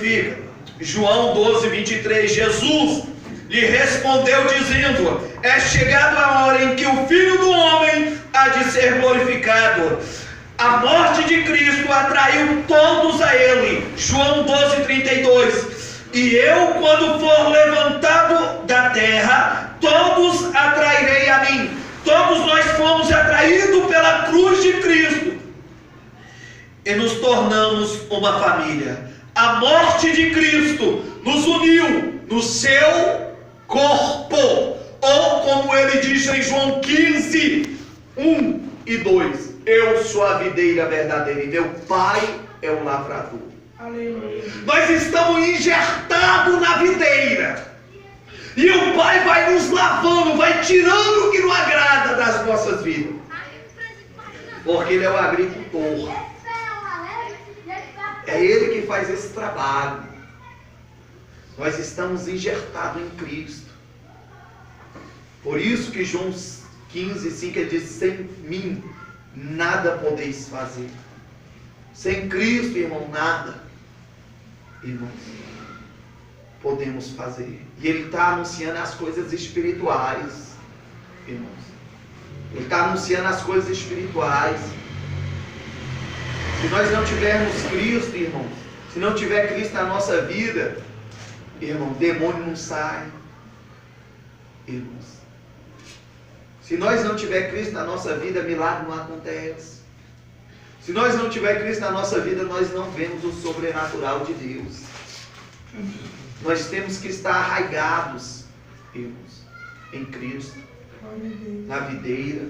glorifica. João 12, 23, Jesus lhe respondeu dizendo: é chegada a hora em que o Filho do Homem há de ser glorificado. A morte de Cristo atraiu todos a Ele. João 12, 32. E eu, quando for levantado da terra, todos atrairei a mim. Todos nós fomos atraídos pela cruz de Cristo e nos tornamos uma família. A morte de Cristo nos uniu no seu corpo, ou como ele diz em João 15, 1 e 2: eu sou a videira verdadeira e meu Pai é o lavrador. Aleluia. Nós estamos enxertados na videira, e o Pai vai nos lavando, vai tirando o que não agrada das nossas vidas, porque Ele é o agricultor. É Ele que faz esse trabalho. Nós estamos enxertados em Cristo. Por isso que João 15, 5 ele diz: sem mim nada podeis fazer. Sem Cristo, irmão, nada, irmãos, podemos fazer. E Ele está anunciando as coisas espirituais, irmãos. Ele está anunciando as coisas espirituais. Se nós não tivermos Cristo, irmãos, se não tiver Cristo na nossa vida, irmão, demônio não sai, irmãos. Se nós não tiver Cristo na nossa vida, milagre não acontece. Se nós não tiver Cristo na nossa vida, nós não vemos o sobrenatural de Deus. Nós temos que estar arraigados, irmãos, em Cristo, na videira,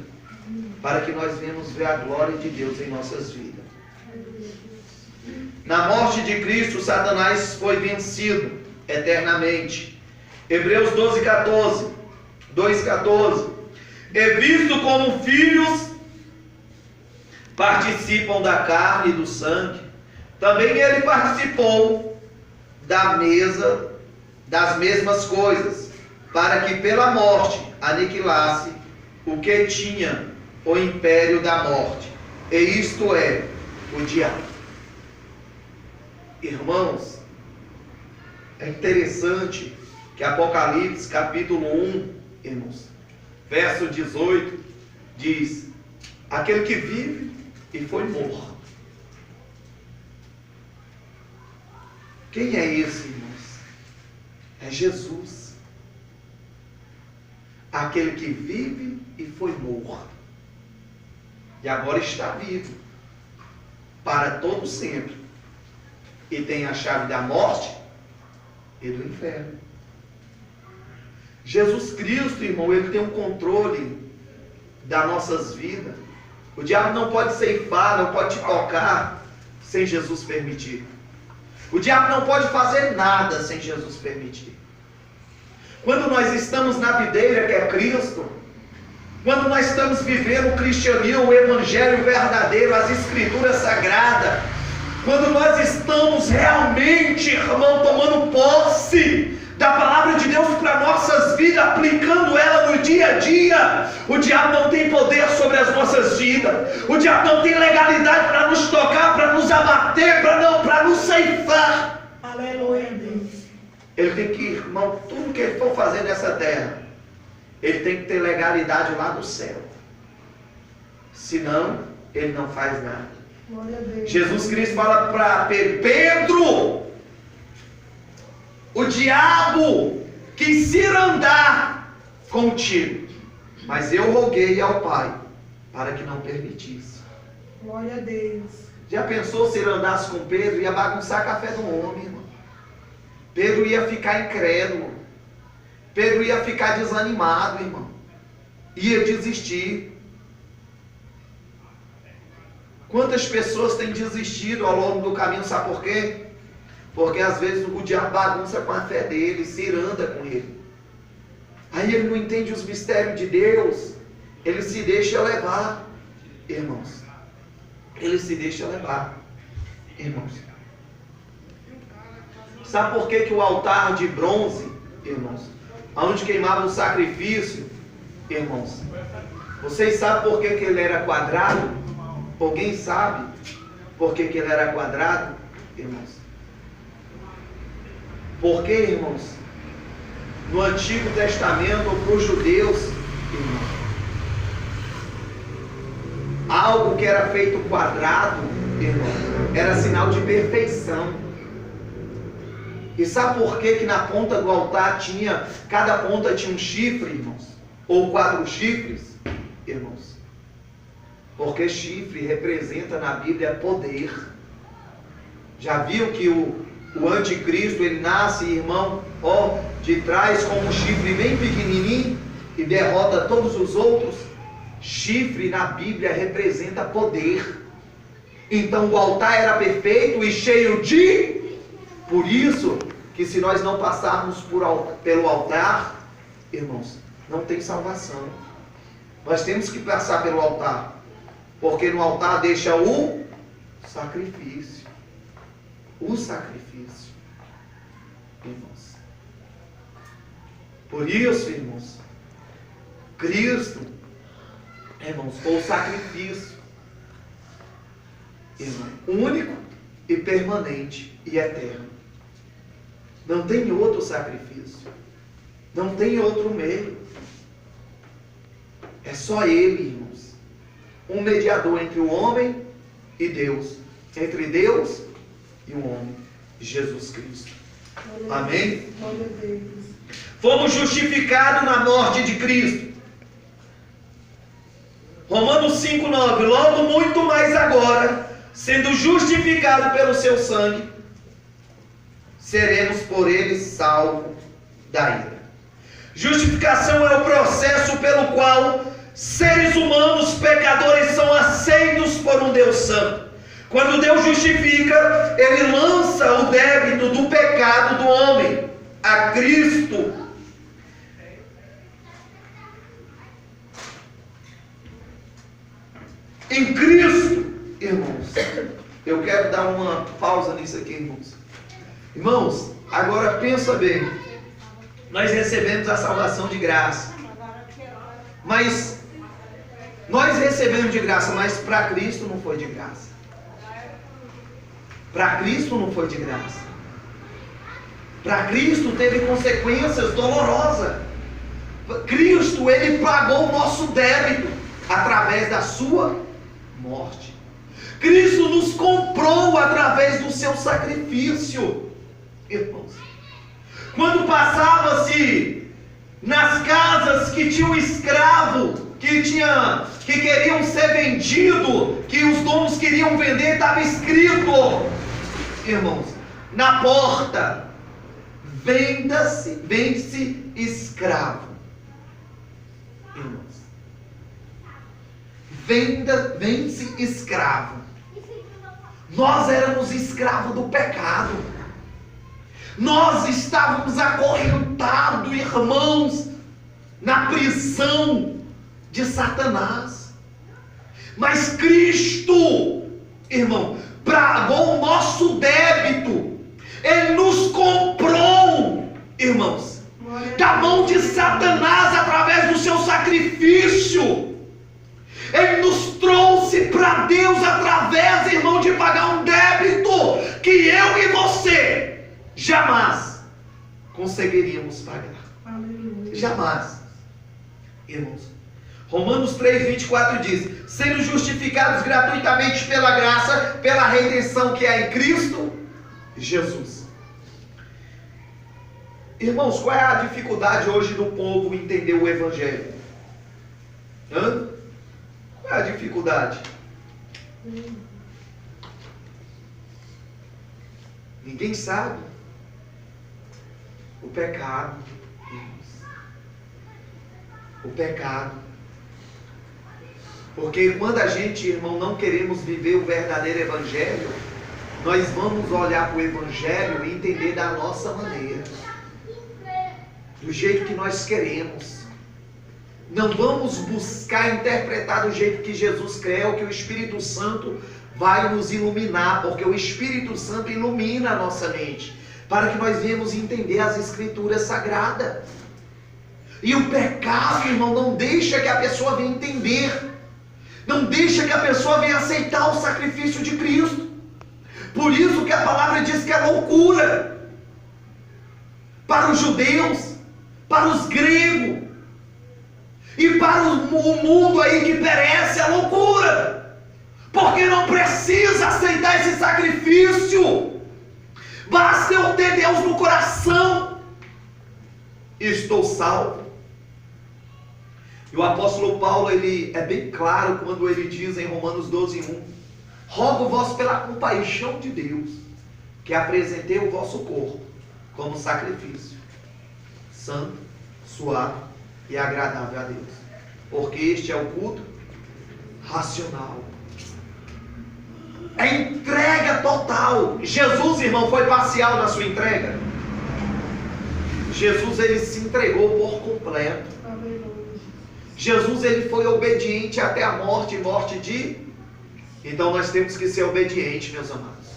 para que nós venhamos ver a glória de Deus em nossas vidas. Na morte de Cristo, Satanás foi vencido eternamente. Hebreus 2,14. E visto como filhos participam da carne e do sangue, também ele participou das mesmas coisas, para que pela morte aniquilasse o que tinha o império da morte, e isto é, o diabo. Irmãos, é interessante que Apocalipse capítulo 1, irmãos, verso 18, diz: aquele que vive e foi morto. Quem é esse, irmãos? É Jesus. Aquele que vive e foi morto, e agora está vivo para todo sempre, e tem a chave da morte e do inferno. Jesus Cristo, irmão, Ele tem um controle das nossas vidas. O diabo não pode ceifar, não pode te tocar sem Jesus permitir. O diabo não pode fazer nada sem Jesus permitir. Quando nós estamos na videira que é Cristo, quando nós estamos vivendo o cristianismo, o evangelho verdadeiro, as escrituras sagradas, quando nós estamos realmente, irmão, tomando posse da palavra de Deus para nossas vidas, aplicando ela no dia a dia, o diabo não tem poder sobre as nossas vidas. O diabo não tem legalidade para nos tocar, para nos abater, para nos ceifar. Aleluia, Deus. Ele tem que, irmão, tudo que ele for fazer nessa terra, ele tem que ter legalidade lá no céu. Senão, ele não faz nada. Jesus Cristo fala para Pedro: o diabo quis ir andar contigo, mas eu roguei ao Pai para que não permitisse. Glória a Deus. Já pensou se ele andasse com Pedro? Ia bagunçar café do homem, irmão. Pedro ia ficar incrédulo. Pedro ia ficar desanimado, irmão. Ia desistir. Quantas pessoas têm desistido ao longo do caminho, sabe por quê? Porque às vezes o diabo bagunça com a fé dele, se anda com ele. Aí ele não entende os mistérios de Deus. Ele se deixa levar, irmãos. Ele se deixa levar, irmãos. Sabe por que o altar de bronze, irmãos, onde queimava o sacrifício, irmãos, vocês sabem por que ele era quadrado? Alguém sabe por que ele era quadrado, irmãos? Porque, irmãos, no Antigo Testamento, para os judeus, irmãos, algo que era feito quadrado, irmão, era sinal de perfeição. E sabe por que na ponta do altar cada ponta tinha um chifre, irmãos? Ou 4 chifres, irmãos? Porque chifre representa na Bíblia poder. Já viu que o anticristo, ele nasce, irmão, de trás com um chifre bem pequenininho e derrota todos os outros? Chifre na Bíblia representa poder. Então o altar era perfeito e cheio de... Por isso que se nós não passarmos pelo altar, irmãos, não tem salvação. Nós temos que passar pelo altar, porque no altar deixa o sacrifício. O sacrifício, irmãos. Por isso, irmãos, Cristo, irmãos, foi o sacrifício, irmão, único e permanente e eterno. Não tem outro sacrifício, não tem outro meio. É só Ele, irmãos, um mediador entre o homem e Deus, entre Deus e o homem, Jesus Cristo. Amém? Fomos justificados na morte de Cristo. Romanos 5,9. Logo muito mais agora, sendo justificados pelo seu sangue, seremos por ele salvos da ira. Justificação é o processo pelo qual seres humanos pecadores são aceitos por um Deus santo. Quando Deus justifica, Ele lança o débito do pecado do homem a Cristo. Em Cristo, irmãos, eu quero dar uma pausa nisso aqui, irmãos. Irmãos, agora pensa bem. Nós recebemos a salvação de graça. Mas nós recebemos de graça, mas para Cristo não foi de graça. Para Cristo não foi de graça. Para Cristo teve consequências dolorosas. Cristo, Ele pagou o nosso débito através da sua morte. Cristo nos comprou através do seu sacrifício. Irmãos, quando passava-se nas casas que tinha um escravo, que queriam ser vendido, que os donos queriam vender, estava escrito, irmãos, na porta: vende-se escravo. Irmãos, vende-se escravo. Nós éramos escravos do pecado. Nós estávamos acorrentados, irmãos, na prisão de Satanás. Mas Cristo, irmão, pagou o nosso débito. Ele nos comprou, irmãos, da mão de Satanás através do seu sacrifício. Ele nos trouxe para Deus através, irmão, de pagar um débito que eu e você jamais conseguiríamos pagar. Aleluia. Jamais. Irmãos, Romanos 3,24 diz: sendo justificados gratuitamente pela graça, pela redenção que há em Cristo Jesus. Irmãos, qual é a dificuldade hoje do povo entender o Evangelho? Qual é a dificuldade? Ninguém sabe. O pecado, irmãos. O pecado. Porque quando a gente, irmão, não queremos viver o verdadeiro Evangelho, nós vamos olhar para o Evangelho e entender da nossa maneira, do jeito que nós queremos. Não vamos buscar interpretar do jeito que Jesus quer, ou que o Espírito Santo vai nos iluminar, porque o Espírito Santo ilumina a nossa mente, para que nós venhamos entender as Escrituras Sagradas. E o pecado, irmão, não deixa que a pessoa venha entender, não deixa que a pessoa venha aceitar o sacrifício de Cristo. Por isso que a palavra diz que é loucura. para os judeus, para os gregos e para o mundo aí que perece a loucura, porque não precisa aceitar esse sacrifício, basta eu ter Deus no coração e estou salvo. E o apóstolo Paulo, ele é bem claro quando ele diz em Romanos 12:1: rogo-vos pela compaixão de Deus, que apresentei o vosso corpo como sacrifício santo, suave e agradável a Deus, porque este é o culto racional. É entrega total. Jesus, irmão, foi parcial na sua entrega. Jesus, ele se entregou por completo. Jesus, ele foi obediente até a morte, morte de... Então nós temos que ser obedientes, meus amados,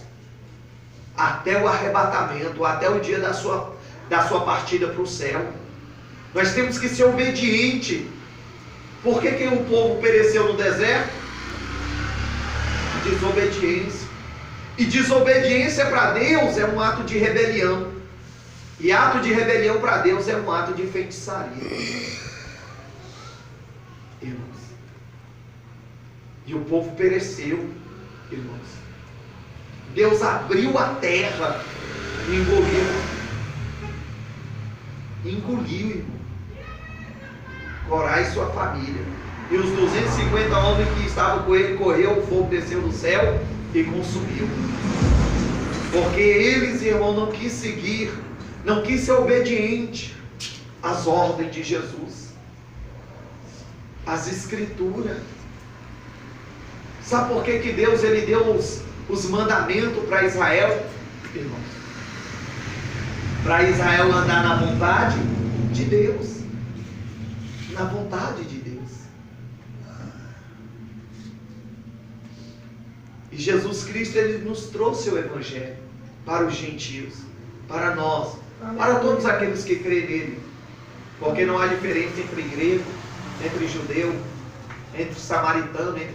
até o arrebatamento, até o dia da sua partida para o céu. Nós temos que ser obedientes. Por que o povo pereceu no deserto? Desobediência. E desobediência para Deus é um ato de rebelião. E ato de rebelião para Deus é um ato de feitiçaria. Irmãos. E o povo pereceu, irmãos. Deus abriu a terra e engoliu, irmão, Corá e sua família. E os 250 homens que estavam com ele, correu, o fogo desceu do céu e consumiu. Porque eles, irmão, não quis seguir, não quis ser obediente às ordens de Jesus, às escrituras. Sabe por que Deus, ele deu os mandamentos para Israel, irmãos? Para Israel andar na vontade de Deus. Na vontade de Deus. E Jesus Cristo, ele nos trouxe o Evangelho para os gentios, para nós, para todos aqueles que creem nele. Porque não há diferença entre grego, entre judeu, entre samaritano, entre